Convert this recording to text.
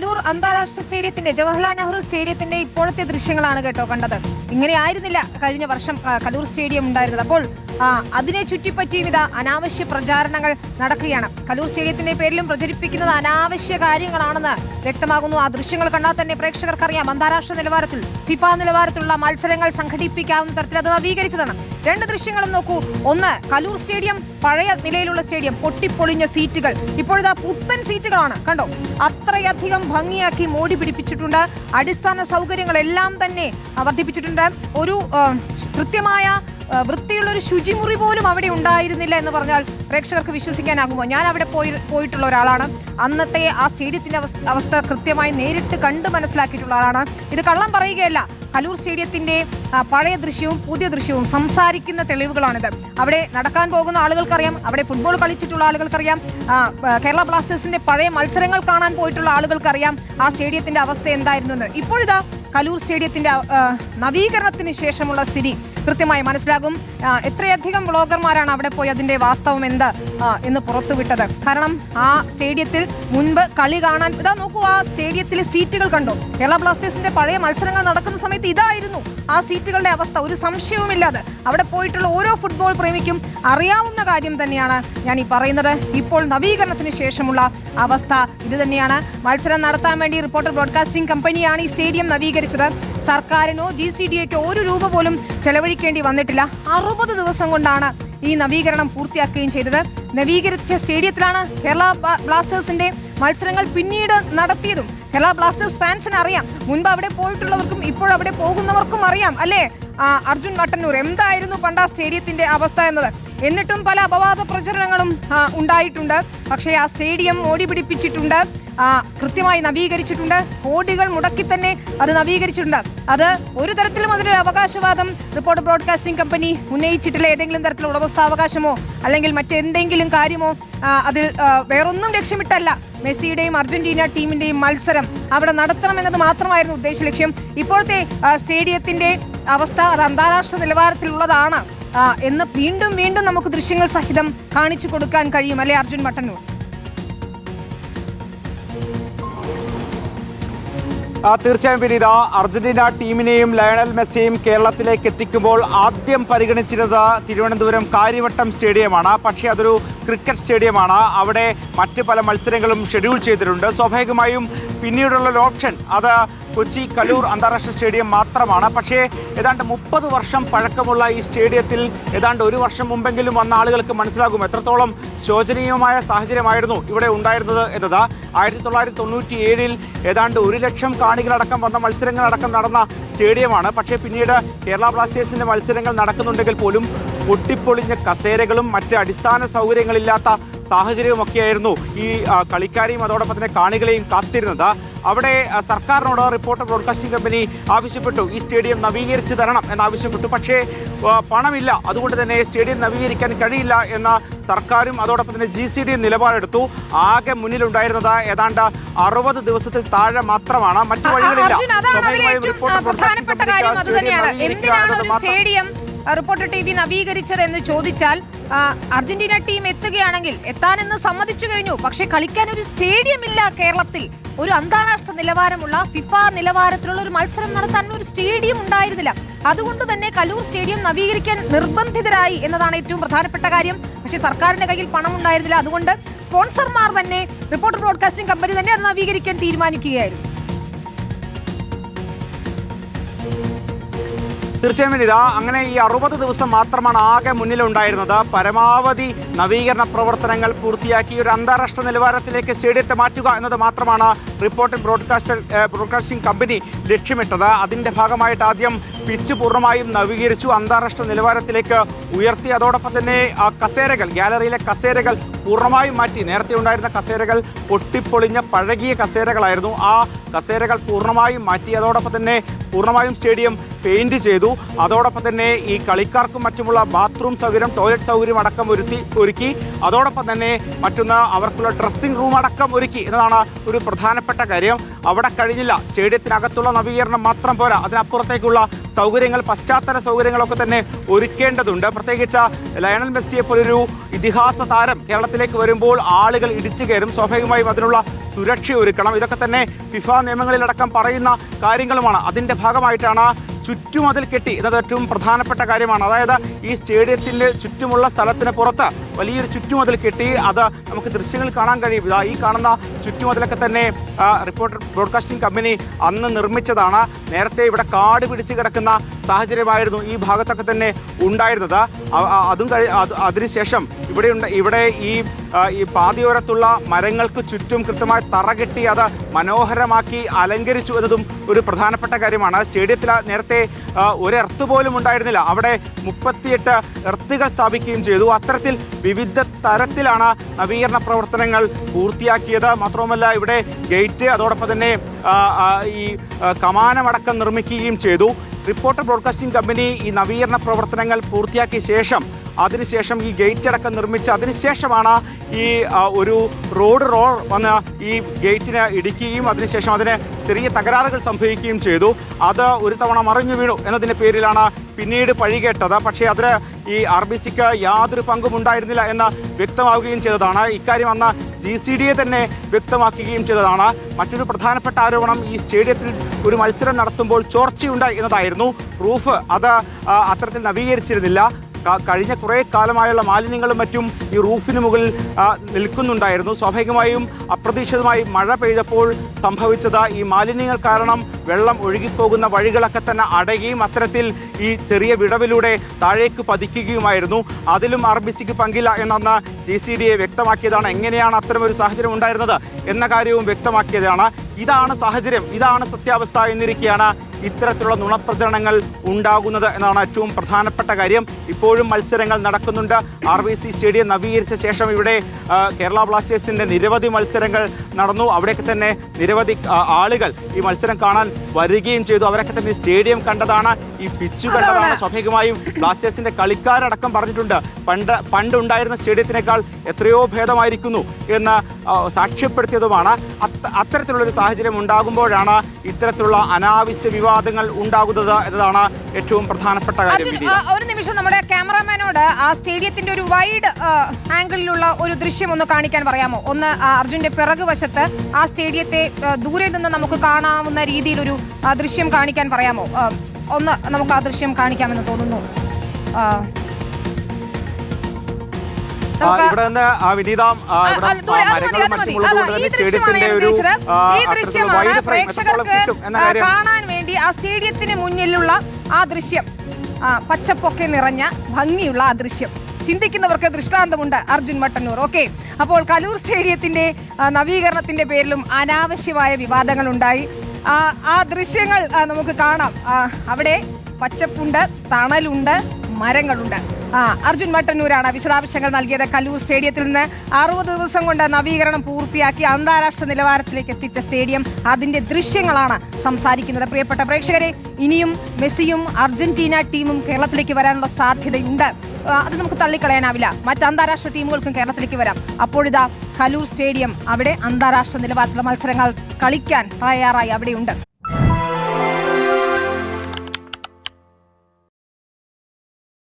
കലൂർ അന്താരാഷ്ട്ര സ്റ്റേഡിയത്തിന്റെ ജവഹർലാൽ നെഹ്റു സ്റ്റേഡിയത്തിന്റെ ഇപ്പോഴത്തെ ദൃശ്യങ്ങളാണ് കേട്ടോ കണ്ടത്. ഇങ്ങനെ ആയിരുന്നില്ല കഴിഞ്ഞ വർഷം കലൂർ സ്റ്റേഡിയം ഉണ്ടായിരുന്നത്. അപ്പോൾ അതിനെ ചുറ്റിപ്പറ്റിയും ഇതാ അനാവശ്യ പ്രചാരണങ്ങൾ നടക്കുകയാണ്. കലൂർ സ്റ്റേഡിയത്തിന്റെ പേരിലും പ്രചരിപ്പിക്കുന്നത് അനാവശ്യ കാര്യങ്ങളാണെന്ന് വ്യക്തമാകുന്നു. ആ ദൃശ്യങ്ങൾ കണ്ടാൽ തന്നെ പ്രേക്ഷകർക്കറിയാം അന്താരാഷ്ട്ര നിലവാരത്തിൽ ഫിഫ നിലവാരത്തിലുള്ള മത്സരങ്ങൾ സംഘടിപ്പിക്കാവുന്ന തരത്തിൽ അത് നവീകരിച്ചതാണ്. രണ്ട് ദൃശ്യങ്ങളും നോക്കൂ. ഒന്ന്, കലൂർ സ്റ്റേഡിയം പഴയ നിലയിലുള്ള സ്റ്റേഡിയം, പൊട്ടിപ്പൊളിഞ്ഞ സീറ്റുകൾ, ഇപ്പോഴത്തെ പുത്തൻ സീറ്റുകളാണ് കണ്ടോ. അത്രയധികം ഭംഗിയാക്കി മോടി പിടിപ്പിച്ചിട്ടുണ്ട്. അടിസ്ഥാന സൗകര്യങ്ങളെല്ലാം തന്നെ വർദ്ധിപ്പിച്ചിട്ടുണ്ട്. ഒരു കൃത്യമായ വൃത്തിയുള്ള ഒരു ശുചിമുറി പോലും അവിടെ ഉണ്ടായിരുന്നില്ല എന്ന് പറഞ്ഞാൽ പ്രേക്ഷകർക്ക് വിശ്വസിക്കാനാകുമോ? ഞാൻ അവിടെ പോയിട്ടുള്ള ഒരാളാണ്. അന്നത്തെ ആ സ്റ്റേഡിയത്തിന്റെ അവസ്ഥ കൃത്യമായി നേരിട്ട് കണ്ട് മനസ്സിലാക്കിയിട്ടുള്ള ആളാണ്. ഇത് കള്ളം പറയുകയല്ല. കലൂർ സ്റ്റേഡിയത്തിന്റെ പഴയ ദൃശ്യവും പുതിയ ദൃശ്യവും സംസാരിക്കുന്ന തെളിവുകളാണിത്. അവിടെ നടക്കാൻ പോകുന്ന ആളുകൾക്കറിയാം, അവിടെ ഫുട്ബോൾ കളിച്ചിട്ടുള്ള ആളുകൾക്കറിയാം, കേരള ബ്ലാസ്റ്റേഴ്സിന്റെ പഴയ മത്സരങ്ങൾ കാണാൻ പോയിട്ടുള്ള ആളുകൾക്കറിയാം ആ സ്റ്റേഡിയത്തിന്റെ അവസ്ഥ എന്തായിരുന്നു എന്ന്. ഇപ്പോഴിതാ കലൂർ സ്റ്റേഡിയത്തിന്റെ നവീകരണത്തിന് ശേഷമുള്ള സ്ഥിതി കൃത്യമായി മനസ്സിലാകും. എത്രയധികം വ്ളോഗർമാരാണ് അവിടെ പോയി അതിന്റെ വാസ്തവം എന്ത് എന്ന് പുറത്തുവിട്ടത്. കാരണം ആ സ്റ്റേഡിയത്തിൽ മുൻപ് കളി കാണാൻ ഇതാ നോക്കൂ, ആ സ്റ്റേഡിയത്തിലെ സീറ്റുകൾ കണ്ടോ. കേരള ബ്ലാസ്റ്റേഴ്സിന്റെ പഴയ മത്സരങ്ങൾ നടക്കുന്ന സമയത്ത് ഇതായിരുന്നു ആ സീറ്റുകളുടെ അവസ്ഥ. ഒരു സംശയവുമില്ലാതെ അവിടെ പോയിട്ടുള്ള ഓരോ ഫുട്ബോൾ പ്രേമിക്കും അറിയാവുന്ന കാര്യം തന്നെയാണ് ഞാൻ ഈ പറയുന്നത്. ഇപ്പോൾ നവീകരണത്തിന് ശേഷമുള്ള അവസ്ഥ ഇത് തന്നെയാണ്. മത്സരം നടത്താൻ വേണ്ടി റിപ്പോർട്ടർ ബ്രോഡ്കാസ്റ്റിംഗ് കമ്പനിയാണ് ഈ സ്റ്റേഡിയം നവീകരിച്ചത്. സർക്കാരിനോ GCDAക്കോ ഒരു രൂപ പോലും ചെലവഴിക്കേണ്ടി വന്നിട്ടില്ല. 60 ദിവസം കൊണ്ടാണ് ഈ നവീകരണം പൂർത്തിയാക്കുകയും ചെയ്തത്. നവീകരിച്ച സ്റ്റേഡിയത്തിലാണ് കേരള ബ്ലാസ്റ്റേഴ്സിന്റെ മത്സരങ്ങൾ പിന്നീട് നടത്തിയതും. കേരള ബ്ലാസ്റ്റേഴ്സ് ഫാൻസിന് അറിയാം, മുൻപ് അവിടെ പോയിട്ടുള്ളവർക്കും ഇപ്പോൾ അവിടെ പോകുന്നവർക്കും അറിയാം അല്ലേ അർജുൻ മട്ടന്നൂർ എന്തായിരുന്നു പണ്ട് ആ സ്റ്റേഡിയത്തിന്റെ അവസ്ഥ എന്നത്. എന്നിട്ടും പല അപവാദ പ്രചരണങ്ങളും ഉണ്ടായിട്ടുണ്ട്. പക്ഷേ ആ സ്റ്റേഡിയം മോടി പിടിപ്പിച്ചിട്ടുണ്ട്, കൃത്യമായി നവീകരിച്ചിട്ടുണ്ട്. കോടികൾ മുടക്കി തന്നെ അത് നവീകരിച്ചിട്ടുണ്ട്. അത് ഒരു തരത്തിലും അതിലൊരു അവകാശവാദം റിപ്പോർട്ടർ ബ്രോഡ്കാസ്റ്റിംഗ് കമ്പനി ഉന്നയിച്ചിട്ടില്ല. ഏതെങ്കിലും തരത്തിലുള്ള ഉടമസ്ഥാവകാശമോ അല്ലെങ്കിൽ മറ്റെന്തെങ്കിലും കാര്യമോ അതിൽ വേറൊന്നും ലക്ഷ്യമിട്ടല്ല. മെസ്സിയുടെയും അർജന്റീന ടീമിന്റെയും മത്സരം അവിടെ നടത്തണമെന്നത് മാത്രമായിരുന്നു ഉദ്ദേശ ലക്ഷ്യം. ഇപ്പോഴത്തെ സ്റ്റേഡിയത്തിന്റെ അവസ്ഥ അത് അന്താരാഷ്ട്ര നിലവാരത്തിലുള്ളതാണ് എന്ന് വീണ്ടും വീണ്ടും നമുക്ക് ദൃശ്യങ്ങൾ സഹിതം കാണിച്ചു കൊടുക്കാൻ കഴിയും അല്ലെ അർജുൻ മട്ടന്നൂർ? തീർച്ചയായും വിനീത, അർജന്റീന ടീമിനെയും ലയണൽ മെസ്സിയെയും കേരളത്തിലേക്ക് എത്തിക്കുമ്പോൾ ആദ്യം പരിഗണിച്ചിരുന്നത് തിരുവനന്തപുരം കാര്യവട്ടം സ്റ്റേഡിയമാണ്. പക്ഷേ അതൊരു ക്രിക്കറ്റ് സ്റ്റേഡിയമാണ്. അവിടെ മറ്റ് പല മത്സരങ്ങളും ഷെഡ്യൂൾ ചെയ്തിട്ടുണ്ട്. സ്വാഭാവികമായും പിന്നീടുള്ള ഓപ്ഷൻ അത് കൊച്ചി കലൂർ അന്താരാഷ്ട്ര സ്റ്റേഡിയം മാത്രമാണ്. പക്ഷേ ഏതാണ്ട് 30 വർഷം പഴക്കമുള്ള ഈ സ്റ്റേഡിയത്തിൽ ഏതാണ്ട് ഒരു വർഷം മുമ്പെങ്കിലും വന്ന ആളുകൾക്ക് മനസ്സിലാകും എത്രത്തോളം ശോചനീയമായ സാഹചര്യമായിരുന്നു ഇവിടെ ഉണ്ടായിരുന്നത് എന്നത്. 1997 ഏതാണ്ട് 1 ലക്ഷം കാണികളടക്കം വന്ന മത്സരങ്ങളടക്കം നടന്ന സ്റ്റേഡിയമാണ്. പക്ഷേ പിന്നീട് കേരള ബ്ലാസ്റ്റേഴ്സിന്റെ മത്സരങ്ങൾ നടക്കുന്നുണ്ടെങ്കിൽ പോലും പൊട്ടിപ്പൊളിഞ്ഞ കസേരകളും മറ്റ് അടിസ്ഥാന സൗകര്യങ്ങളില്ലാത്ത സാഹചര്യവുമൊക്കെയായിരുന്നു ഈ കളിക്കാരെയും അതോടൊപ്പം തന്നെ കാണികളെയും കാത്തിരുന്നത്. അവിടെ സർക്കാരിനോട് റിപ്പോർട്ടർ ബ്രോഡ്കാസ്റ്റിംഗ് കമ്പനി ആവശ്യപ്പെട്ടു ഈ സ്റ്റേഡിയം നവീകരിച്ച് തരണം എന്നാവശ്യപ്പെട്ടു. പക്ഷേ പണമില്ല, അതുകൊണ്ട് തന്നെ സ്റ്റേഡിയം നവീകരിക്കാൻ കഴിയില്ല എന്ന സർക്കാരും അതോടൊപ്പം തന്നെ GCDയും നിലപാടെടുത്തു. ആകെ മുന്നിലുണ്ടായിരുന്നത് ഏതാണ്ട് 60 ദിവസത്തിൽ താഴെ മാത്രമാണ്. മറ്റു വഴികളില്ല. റിപ്പോർട്ടർ TV നവീകരിച്ചത് എന്ന് ചോദിച്ചാൽ അർജന്റീന ടീം എത്തുകയാണെങ്കിൽ എത്താനെന്ന് സമ്മതിച്ചു കഴിഞ്ഞു. പക്ഷെ കളിക്കാൻ ഒരു സ്റ്റേഡിയം ഇല്ല കേരളത്തിൽ. ഒരു അന്താരാഷ്ട്ര നിലവാരമുള്ള ഫിഫ നിലവാരത്തിലുള്ള ഒരു മത്സരം നടത്താൻ ഒരു സ്റ്റേഡിയം ഉണ്ടായിരുന്നില്ല. അതുകൊണ്ട് തന്നെ കലൂർ സ്റ്റേഡിയം നവീകരിക്കാൻ നിർബന്ധിതരായി എന്നതാണ് ഏറ്റവും പ്രധാനപ്പെട്ട കാര്യം. പക്ഷെ സർക്കാരിന്റെ കയ്യിൽ പണം ഉണ്ടായിരുന്നില്ല. അതുകൊണ്ട് സ്പോൺസർമാർ തന്നെ, റിപ്പോർട്ടർ ബ്രോഡ്കാസ്റ്റിംഗ് കമ്പനി തന്നെ അത് നവീകരിക്കാൻ തീരുമാനിക്കുകയായിരുന്നു. തീർച്ചയായും ഇതാ അങ്ങനെ ഈ 60 ദിവസം മാത്രമാണ് ആകെ മുന്നിലുണ്ടായിരുന്നത്. പരമാവധി നവീകരണ പ്രവർത്തനങ്ങൾ പൂർത്തിയാക്കി ഒരു അന്താരാഷ്ട്ര നിലവാരത്തിലേക്ക് സ്റ്റേഡിയത്തെ മാറ്റുക എന്നത് മാത്രമാണ് റിപ്പോർട്ടർ ബ്രോഡ്കാസ്റ്റിംഗ് കമ്പനി ലക്ഷ്യമിട്ടത്. അതിന്റെ ഭാഗമായിട്ട് ആദ്യം പിച്ച് പൂർണ്ണമായും നവീകരിച്ചു, അന്താരാഷ്ട്ര നിലവാരത്തിലേക്ക് ഉയർത്തി. അതോടൊപ്പം തന്നെ കസേരകൾ, ഗാലറിയിലെ കസേരകൾ പൂർണ്ണമായും മാറ്റി. നേരത്തെ ഉണ്ടായിരുന്ന കസേരകൾ പൊട്ടിപ്പൊളിഞ്ഞ പഴകിയ കസേരകളായിരുന്നു. ആ കസേരകൾ പൂർണ്ണമായും മാറ്റി. അതോടൊപ്പം തന്നെ പൂർണ്ണമായും സ്റ്റേഡിയം പെയിന്റ് ചെയ്തു. അതോടൊപ്പം തന്നെ ഈ കളിക്കാർക്കും മറ്റുമുള്ള ബാത്റൂം സൗകര്യം, ടോയ്ലറ്റ് സൗകര്യം അടക്കം ഒരുക്കി. അതോടൊപ്പം തന്നെ മറ്റൊന്ന് അവർക്കുള്ള ഡ്രസ്സിംഗ് റൂം അടക്കം ഒരുക്കി എന്നതാണ് ഒരു പ്രധാനപ്പെട്ട കാര്യം. അവിടെ കഴിഞ്ഞില്ല. സ്റ്റേഡിയത്തിനകത്തുള്ള നവീകരണം മാത്രം പോരാ, അതിനപ്പുറത്തേക്കുള്ള സൗകര്യങ്ങൾ, പശ്ചാത്തല സൗകര്യങ്ങളൊക്കെ തന്നെ ഒരുക്കേണ്ടതുണ്ട്. പ്രത്യേകിച്ച് ലയണൽ മെസ്സിയെ പോലൊരു ഇതിഹാസ താരം കേരളത്തിലേക്ക് വരുമ്പോൾ ആളുകൾ ഇടിച്ചു കയറും. സ്വാഭാവികമായും അതിനുള്ള സുരക്ഷ ഒരുക്കണം. ഇതൊക്കെ തന്നെ ഫിഫ നിയമങ്ങളിലടക്കം പറയുന്ന കാര്യങ്ങളുമാണ്. അതിന്റെ ഭാഗമായിട്ടാണ് ചുറ്റുമതിൽ കെട്ടി എന്നത് ഏറ്റവും പ്രധാനപ്പെട്ട കാര്യമാണ്. അതായത് ഈ സ്റ്റേഡിയത്തിന്റെ ചുറ്റുമുള്ള സ്ഥലത്തിന് പുറത്ത് വലിയൊരു ചുറ്റുമതിൽ കെട്ടി അത് നമുക്ക് ദൃശ്യങ്ങൾ കാണാൻ കഴിയും. ഈ കാണുന്ന ചുറ്റുമതിലൊക്കെ തന്നെ റിപ്പോർട്ടർ ബ്രോഡ്കാസ്റ്റിംഗ് കമ്പനി അന്ന് നിർമ്മിച്ചതാണ്. നേരത്തെ ഇവിടെ കാട് പിടിച്ച് കിടക്കുന്ന സാഹചര്യമായിരുന്നു ഈ ഭാഗത്തൊക്കെ തന്നെ ഉണ്ടായിരുന്നത്. അതിനുശേഷം ഇവിടെ ഈ പാതയോരത്തുള്ള മരങ്ങൾക്ക് ചുറ്റും കൃത്യമായി തറകെട്ടി അത് മനോഹരമാക്കി അലങ്കരിച്ചു എന്നതും ഒരു പ്രധാനപ്പെട്ട കാര്യമാണ്. സ്റ്റേഡിയത്തിൽ നേരത്തെ ഒരു എർത്ത് പോലും ഉണ്ടായിരുന്നില്ല. അവിടെ 38 എർത്തുകൾ സ്ഥാപിക്കുകയും ചെയ്തു. അത്തരത്തിൽ വിവിധ തരത്തിലാണ് നവീകരണ പ്രവർത്തനങ്ങൾ പൂർത്തിയാക്കിയത്. മാത്രവുമല്ല ഇവിടെ ഗേറ്റ്, അതോടൊപ്പം തന്നെ ഈ കമാനമടക്കം നിർമ്മിക്കുകയും ചെയ്തു. റിപ്പോർട്ടർ ബ്രോഡ്കാസ്റ്റിംഗ് കമ്പനി ഈ നവീകരണ പ്രവർത്തനങ്ങൾ പൂർത്തിയാക്കിയ ശേഷം അതിനുശേഷം ഈ ഗേറ്റ് അടക്കം നിർമ്മിച്ച് അതിനുശേഷമാണ് ഈ ഒരു റോഡ് വന്ന് ഈ ഗേറ്റിന് ഇടിക്കുകയും അതിനുശേഷം അതിന് ചെറിയ തകരാറുകൾ സംഭവിക്കുകയും ചെയ്തു. അത് ഒരു തവണ മറിഞ്ഞു വീണു എന്നതിൻ്റെ പേരിലാണ് പിന്നീട് പഴികേട്ടത്. പക്ഷേ അതിന് ഈ RBCക്ക് യാതൊരു പങ്കും ഉണ്ടായിരുന്നില്ല എന്ന് വ്യക്തമാവുകയും ചെയ്തതാണ്. ഇക്കാര്യം അന്ന് GCDA തന്നെ വ്യക്തമാക്കുകയും ചെയ്തതാണ്. മറ്റൊരു പ്രധാനപ്പെട്ട ആരോപണം ഈ സ്റ്റേഡിയത്തിൽ ഒരു മത്സരം നടത്തുമ്പോൾ ചോർച്ചയുണ്ടായി എന്നതായിരുന്നു. റൂഫ് അത് അത്തരത്തിൽ നവീകരിച്ചിരുന്നില്ല. കഴിഞ്ഞ കുറേ കാലമായുള്ള മാലിന്യങ്ങളും മറ്റും ഈ റൂഫിന് മുകളിൽ നിൽക്കുന്നുണ്ടായിരുന്നു. സ്വാഭാവികമായും അപ്രതീക്ഷിതമായി മഴ പെയ്തപ്പോൾ സംഭവിച്ചത് ഈ മാലിന്യങ്ങൾ കാരണം വെള്ളം ഒഴുകിപ്പോകുന്ന വഴികളൊക്കെ തന്നെ അടയുകയും അത്തരത്തിൽ ഈ ചെറിയ വിടവിലൂടെ താഴേക്ക് പതിക്കുകയുമായിരുന്നു. അതിലും RBCക്ക് പങ്കില്ല എന്നന്ന് GCDA വ്യക്തമാക്കിയതാണ്. എങ്ങനെയാണ് അത്തരമൊരു സാഹചര്യം ഉണ്ടായിരുന്നത് എന്ന കാര്യവും വ്യക്തമാക്കിയതാണ്. ഇതാണ് സാഹചര്യം, ഇതാണ് സത്യാവസ്ഥ എന്നിരിക്കെയാണ് ഇത്തരത്തിലുള്ള നുണപ്രചരണങ്ങൾ ഉണ്ടാകുന്നത് എന്നാണ് ഏറ്റവും പ്രധാനപ്പെട്ട കാര്യം. ഇപ്പോഴും മത്സരങ്ങൾ നടക്കുന്നുണ്ട്. RBC സ്റ്റേഡിയം നവീകരിച്ച ശേഷം ഇവിടെ കേരള ബ്ലാസ്റ്റേഴ്സിന്റെ നിരവധി മത്സരങ്ങൾ നടന്നു. അവിടെയൊക്കെ തന്നെ നിരവധി ആളുകൾ ഈ മത്സരം കാണാൻ വരികയും ചെയ്തു. അവരൊക്കെ തന്നെ സ്റ്റേഡിയം കണ്ടതാണ്, ഈ പിച്ച് കണ്ടതാണ്. സ്വാഭാവികമായും ബ്ലാസ്റ്റേഴ്സിന്റെ കളിക്കാരടക്കം പറഞ്ഞിട്ടുണ്ട് പണ്ടുണ്ടായിരുന്ന സ്റ്റേഡിയത്തിനേക്കാൾ എത്രയോ ഭേദമായിരിക്കുന്നു എന്ന് സാക്ഷ്യപ്പെടുത്തിയതുമാണ്. അത്തരത്തിലുള്ളൊരു സാഹചര്യം ഉണ്ടാകുമ്പോഴാണ് ഇത്തരത്തിലുള്ള അനാവശ്യ വിവാദങ്ങൾ ഉണ്ടാകുന്നത് എന്നതാണ് ഏറ്റവും പ്രധാനപ്പെട്ട കാര്യം. ഒരു നിമിഷം നമ്മുടെ ക്യാമറാമാനോട് ആ സ്റ്റേഡിയത്തിന്റെ ഒരു വൈഡ് ആംഗിളിലുള്ള ഒരു ദൃശ്യം ഒന്ന് കാണിക്കാൻ പറയാമോ? ഒന്ന് അർജുന്റെ പിറകു വശത്ത് ആ സ്റ്റേഡിയത്തെ ദൂരെ നിന്ന് നമുക്ക് കാണാവുന്ന രീതിയിലൊരു ദൃശ്യം കാണിക്കാൻ പറയാമോ? ഒന്ന് നമുക്ക് ആ ദൃശ്യം കാണിക്കാമെന്ന് തോന്നുന്നു. ഇവിടെ നിന്ന് വിനീത കാണാൻ വേണ്ടി ആ സ്റ്റേഡിയത്തിന് മുന്നിലുള്ള ആ ദൃശ്യം, പച്ചപ്പൊക്കെ നിറഞ്ഞ ഭംഗിയുള്ള ആ ദൃശ്യം ചിന്തിക്കുന്നവർക്ക് ദൃഷ്ടാന്തമുണ്ട്. അർജുൻ മട്ടന്നൂർ. ഓക്കെ, അപ്പോൾ കലൂർ സ്റ്റേഡിയത്തിന്റെ നവീകരണത്തിന്റെ പേരിലും അനാവശ്യമായ വിവാദങ്ങൾ ഉണ്ടായി. ആ ദൃശ്യങ്ങൾ നമുക്ക് കാണാം. അവിടെ പച്ചപ്പുണ്ട്, തണലുണ്ട്, മരങ്ങളുണ്ട്. അർജുൻ മട്ടന്നൂരാണ് വിശദാംശങ്ങൾ നൽകിയത്. കലൂർ സ്റ്റേഡിയത്തിൽ നിന്ന് 60 ദിവസം കൊണ്ട് നവീകരണം പൂർത്തിയാക്കി അന്താരാഷ്ട്ര നിലവാരത്തിലേക്ക് എത്തിച്ച സ്റ്റേഡിയം, അതിന്റെ ദൃശ്യങ്ങളാണ് സംസാരിക്കുന്നത്. പ്രിയപ്പെട്ട പ്രേക്ഷകരെ, ഇനിയും മെസ്സിയും അർജന്റീന ടീമും കേരളത്തിലേക്ക് വരാനുള്ള സാധ്യതയുണ്ട്. അത് നമുക്ക് തള്ളിക്കളയാനാവില്ല. മറ്റ് അന്താരാഷ്ട്ര ടീമുകൾക്കും കേരളത്തിലേക്ക് വരാം. അപ്പോഴിതാ കലൂർ സ്റ്റേഡിയം അവിടെ അന്താരാഷ്ട്ര നിലവാരത്തിലുള്ള മത്സരങ്ങൾ കളിക്കാൻ തയ്യാറായി അവിടെയുണ്ട്.